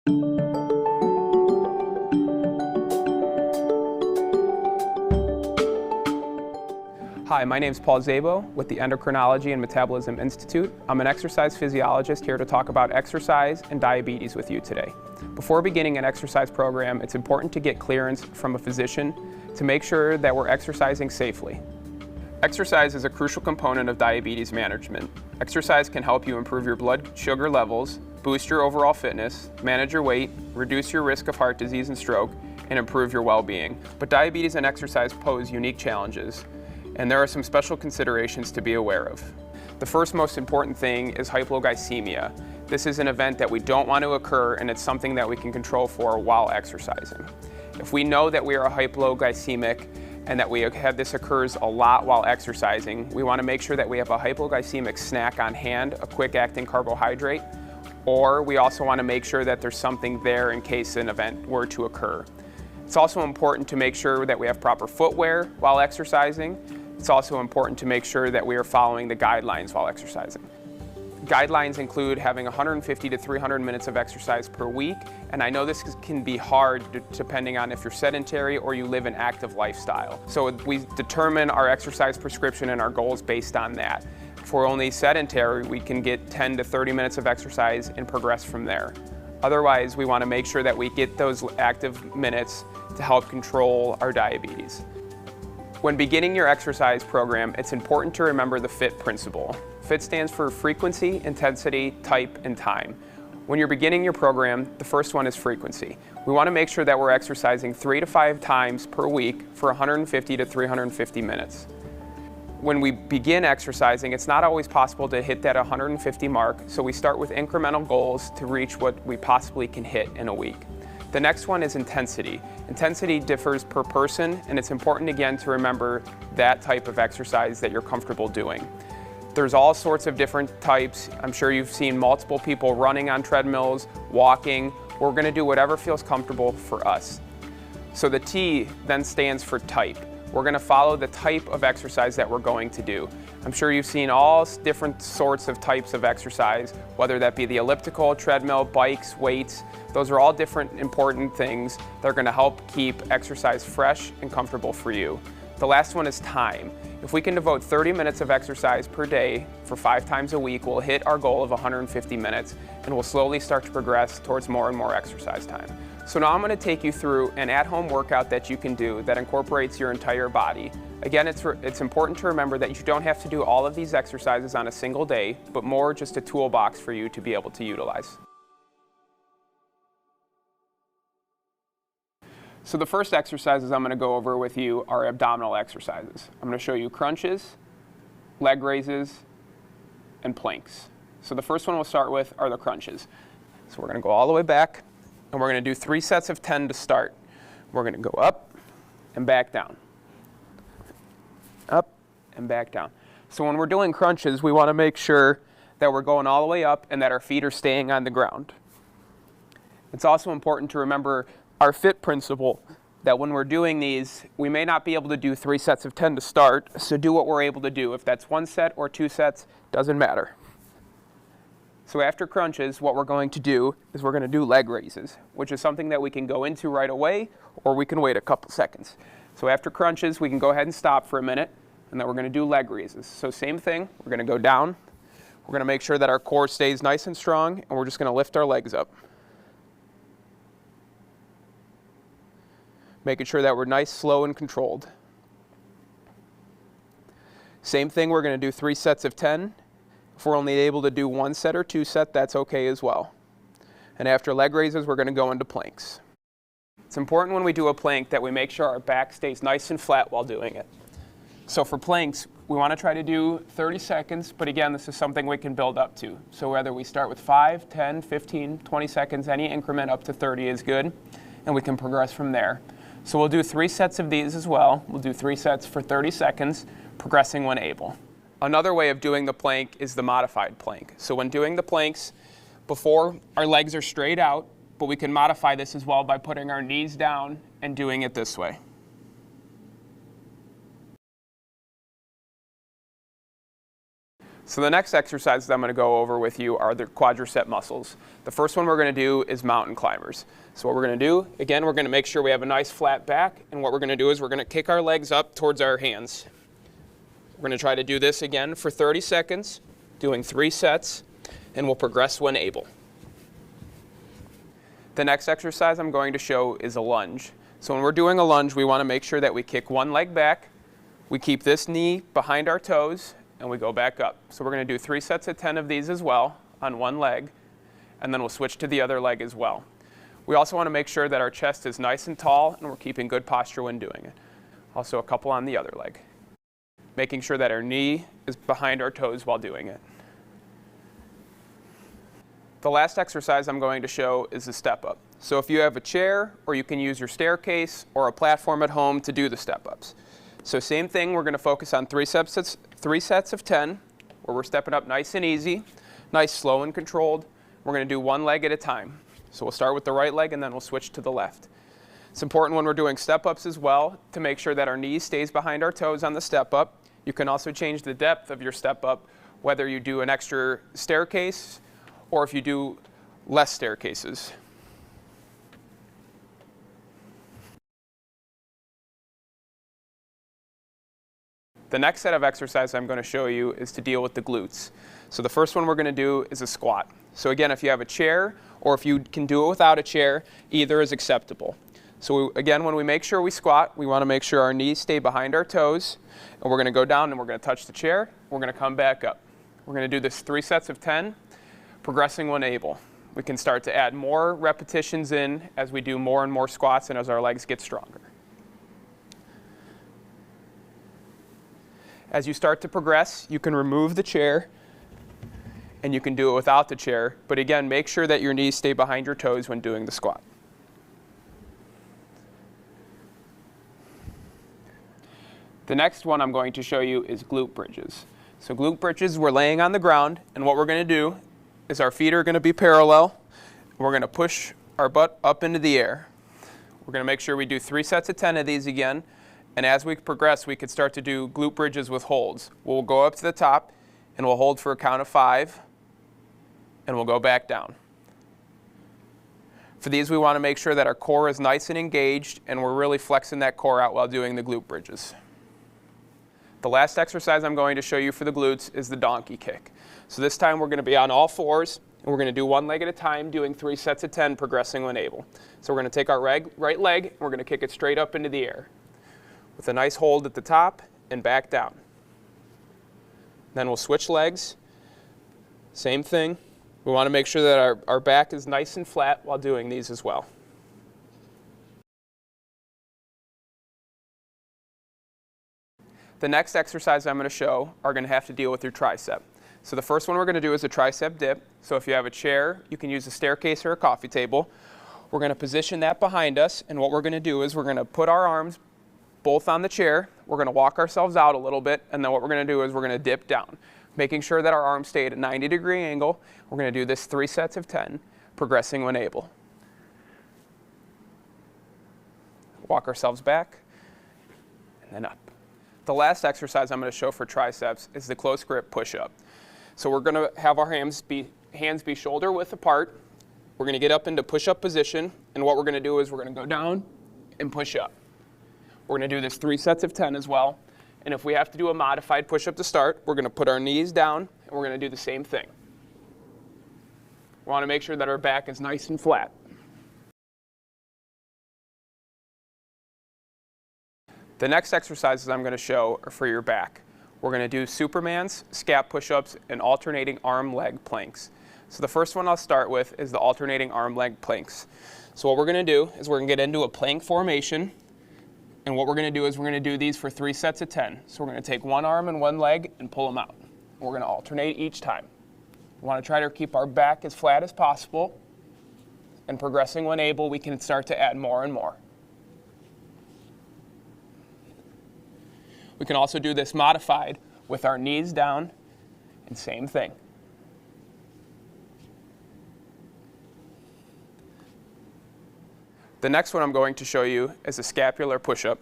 Hi, my name is Szabo with the Endocrinology and Metabolism Institute. I'm an exercise physiologist here to talk about exercise and diabetes with you today. Before beginning an exercise program, it's important to get clearance from a physician to make sure that we're exercising safely. Exercise is a crucial component of diabetes management. Exercise can help you improve your blood sugar levels, boost your overall fitness, manage your weight, reduce your risk of heart disease and stroke, and improve your well-being. But diabetes and exercise pose unique challenges, and there are some special considerations to be aware of. The first most important thing is hypoglycemia. This is an event that we don't want to occur, and it's something that we can control for while exercising. If we know that we are hypoglycemic and that we have this occurs a lot while exercising, we want to make sure that we have a hypoglycemic snack on hand, a quick-acting carbohydrate, or we also want to make sure that there's something there in case an event were to occur. It's also important to make sure that we have proper footwear while exercising. It's also important to make sure that we are following the guidelines while exercising. Guidelines include having 150 to 300 minutes of exercise per week, and I know this can be hard depending on if you're sedentary or you live an active lifestyle. So we determine our exercise prescription and our goals based on that. If we're only sedentary, we can get 10 to 30 minutes of exercise and progress from there. Otherwise, we want to make sure that we get those active minutes to help control our diabetes. When beginning your exercise program, it's important to remember the FITT principle. FITT stands for frequency, intensity, type, and time. When you're beginning your program, the first one is frequency. We want to make sure that we're exercising 3 to 5 times per week for 150 to 350 minutes. When we begin exercising, it's not always possible to hit that 150 mark, so we start with incremental goals to reach what we possibly can hit in a week. The next one is intensity. Intensity differs per person, and it's important again to remember that type of exercise that you're comfortable doing. There's all sorts of different types. I'm sure you've seen multiple people running on treadmills, walking. We're going to do whatever feels comfortable for us. So the T then stands for type. We're going to follow the type of exercise that we're going to do. I'm sure you've seen all different sorts of types of exercise, whether that be the elliptical, treadmill, bikes, weights. Those are all different important things that are going to help keep exercise fresh and comfortable for you. The last one is time. If we can devote 30 minutes of exercise per day for 5 times a week, we'll hit our goal of 150 minutes, and we'll slowly start to progress towards more and more exercise time. So now I'm going to take you through an at-home workout that you can do that incorporates your entire body. Again, it's important to remember that you don't have to do all of these exercises on a single day, but more just a toolbox for you to be able to utilize. So the first exercises I'm going to go over with you are abdominal exercises. I'm going to show you crunches, leg raises, and planks. So the first one we'll start with are the crunches. So we're going to go all the way back, and we're going to do 3 sets of 10 to start. We're going to go up and back down. Up and back down. So when we're doing crunches, we want to make sure that we're going all the way up and that our feet are staying on the ground. It's also important to remember our FITT principle, that when we're doing these, we may not be able to do 3 sets of 10 to start, so do what we're able to do. If that's 1 set or 2 sets, doesn't matter. So after crunches, what we're going to do is we're going to do leg raises, which is something that we can go into right away, or we can wait a couple seconds. So after crunches, we can go ahead and stop for a minute, and then we're going to do leg raises. So same thing, we're going to go down. We're going to make sure that our core stays nice and strong, and we're just going to lift our legs up. Making sure that we're nice, slow, and controlled. Same thing, we're going to do 3 sets of 10. If we're only able to do 1 set or 2 set, that's okay as well. And after leg raises, we're going to go into planks. It's important when we do a plank that we make sure our back stays nice and flat while doing it. So for planks, we want to try to do 30 seconds, but again, this is something we can build up to. So whether we start with 5, 10, 15, 20 seconds, any increment up to 30 is good, and we can progress from there. So we'll do 3 sets of these as well. We'll do 3 sets for 30 seconds, progressing when able. Another way of doing the plank is the modified plank. So when doing the planks, before our legs are straight out, but we can modify this as well by putting our knees down and doing it this way. So the next exercises I'm going to go over with you are the quadricep muscles. The first one we're going to do is mountain climbers. So what we're going to do, again, we're going to make sure we have a nice flat back, and what we're going to do is we're going to kick our legs up towards our hands. We're going to try to do this again for 30 seconds, doing 3 sets, and we'll progress when able. The next exercise I'm going to show is a lunge. So when we're doing a lunge, we want to make sure that we kick one leg back, we keep this knee behind our toes, and we go back up. So we're going to do 3 sets of 10 of these as well on one leg, and then we'll switch to the other leg as well. We also want to make sure that our chest is nice and tall and we're keeping good posture when doing it. Also a couple on the other leg. Making sure that our knee is behind our toes while doing it. The last exercise I'm going to show is the step up. So if you have a chair, or you can use your staircase or a platform at home to do the step ups. So same thing, we're going to focus on 3 sets of 10, where we're stepping up nice and easy, nice, slow and controlled. We're going to do one leg at a time. So we'll start with the right leg and then we'll switch to the left. It's important when we're doing step ups as well to make sure that our knee stays behind our toes on the step up. You can also change the depth of your step up, whether you do an extra staircase or if you do less staircases. The next set of exercises I'm going to show you is to deal with the glutes. So the first one we're going to do is a squat. So again, if you have a chair or if you can do it without a chair, either is acceptable. So again, when we make sure we squat, we want to make sure our knees stay behind our toes, and we're going to go down and we're going to touch the chair. We're going to come back up. We're going to do this 3 sets of 10, progressing when able. We can start to add more repetitions in as we do more and more squats and as our legs get stronger. As you start to progress, you can remove the chair and you can do it without the chair, but again, make sure that your knees stay behind your toes when doing the squat. The next one I'm going to show you is glute bridges. So glute bridges, we're laying on the ground, and what we're going to do is our feet are going to be parallel. We're going to push our butt up into the air. We're going to make sure we do 3 sets of 10 of these again, and as we progress, we could start to do glute bridges with holds. We'll go up to the top, and we'll hold for a count of 5, and we'll go back down. For these, we want to make sure that our core is nice and engaged, and we're really flexing that core out while doing the glute bridges. The last exercise I'm going to show you for the glutes is the donkey kick. So this time we're going to be on all fours, and we're going to do one leg at a time, doing 3 sets of 10, progressing when able. So we're going to take our right leg, and we're going to kick it straight up into the air with a nice hold at the top and back down. Then we'll switch legs. Same thing. We want to make sure that our back is nice and flat while doing these as well. The next exercise I'm going to show are going to have to deal with your tricep. So the first one we're going to do is a tricep dip. So if you have a chair, you can use a staircase or a coffee table. We're going to position that behind us, and what we're going to do is we're going to put our arms both on the chair. We're going to walk ourselves out a little bit, and then what we're going to do is we're going to dip down, making sure that our arms stay at a 90-degree angle. We're going to do this 3 sets of 10, progressing when able. Walk ourselves back, and then up. The last exercise I'm going to show for triceps is the close grip push-up. So we're going to have our hands be shoulder width apart. We're going to get up into push-up position, and what we're going to do is we're going to go down and push up. We're going to do this 3 sets of 10 as well. And if we have to do a modified push-up to start, we're going to put our knees down, and we're going to do the same thing. We want to make sure that our back is nice and flat. The next exercises I'm going to show are for your back. We're going to do Superman's, scap push-ups, and alternating arm-leg planks. So the first one I'll start with is the alternating arm-leg planks. So what we're going to do is we're going to get into a plank formation. And what we're going to do is we're going to do these for 3 sets of 10. So we're going to take one arm and one leg and pull them out. We're going to alternate each time. We want to try to keep our back as flat as possible. And progressing when able, we can start to add more and more. We can also do this modified with our knees down, and same thing. The next one I'm going to show you is a scapular push-up.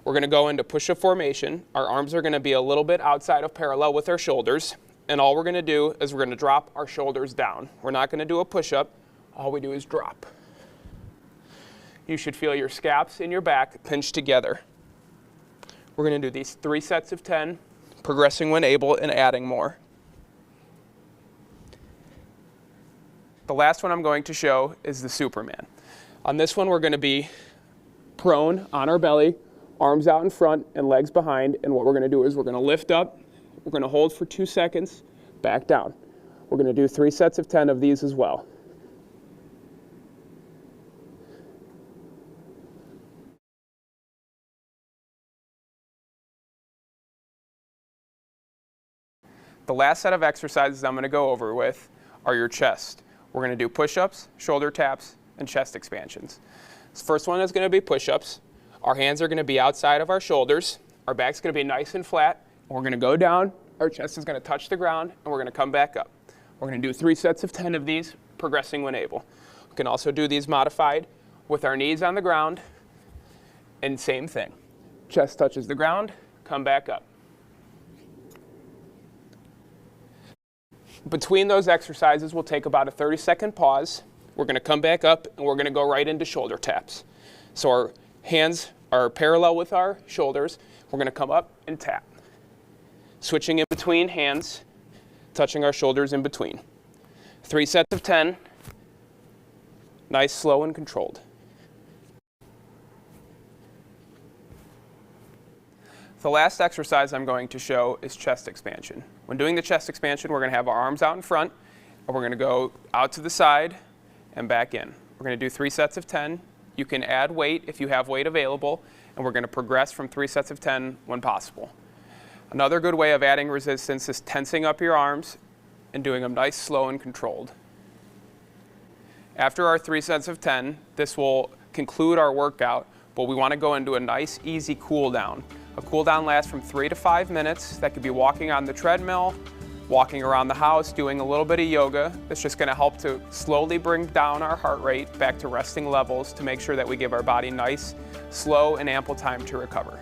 We're going to go into push-up formation. Our arms are going to be a little bit outside of parallel with our shoulders. and all we're gonna do is we're gonna drop our shoulders down. We're not gonna do a push-up. All we do is drop. You should feel your scaps and your back pinched together. We're gonna do these 3 sets of 10, progressing when able and adding more. The last one I'm going to show is the Superman. On this one, we're gonna be prone on our belly, arms out in front and legs behind, and what we're gonna do is we're gonna lift up, we're gonna hold for 2 seconds, back down. We're gonna do 3 sets of 10 of these as well. The last set of exercises I'm gonna go over with are your chest. We're gonna do push-ups, shoulder taps, and chest expansions. This first one is gonna be push-ups. Our hands are gonna be outside of our shoulders. Our back's gonna be nice and flat. We're gonna go down, our chest is gonna touch the ground, and we're gonna come back up. We're gonna do 3 sets of 10 of these, progressing when able. We can also do these modified with our knees on the ground, and same thing. Chest touches the ground, come back up. Between those exercises, we'll take about a 30-second pause. We're gonna come back up, and we're gonna go right into shoulder taps. So our hands are parallel with our shoulders. We're gonna come up and tap. Switching in between hands, touching our shoulders in between. 3 sets of 10, nice, slow, and controlled. The last exercise I'm going to show is chest expansion. When doing the chest expansion, we're gonna have our arms out in front, and we're gonna go out to the side and back in. We're gonna do 3 sets of 10. You can add weight if you have weight available, and we're gonna progress from 3 sets of 10 when possible. Another good way of adding resistance is tensing up your arms and doing them nice, slow, and controlled. After our 3 sets of 10, this will conclude our workout, but we wanna go into a nice, easy cool down. A cool down lasts from 3 to 5 minutes. That could be walking on the treadmill, walking around the house, doing a little bit of yoga. It's just gonna help to slowly bring down our heart rate back to resting levels to make sure that we give our body nice, slow, and ample time to recover.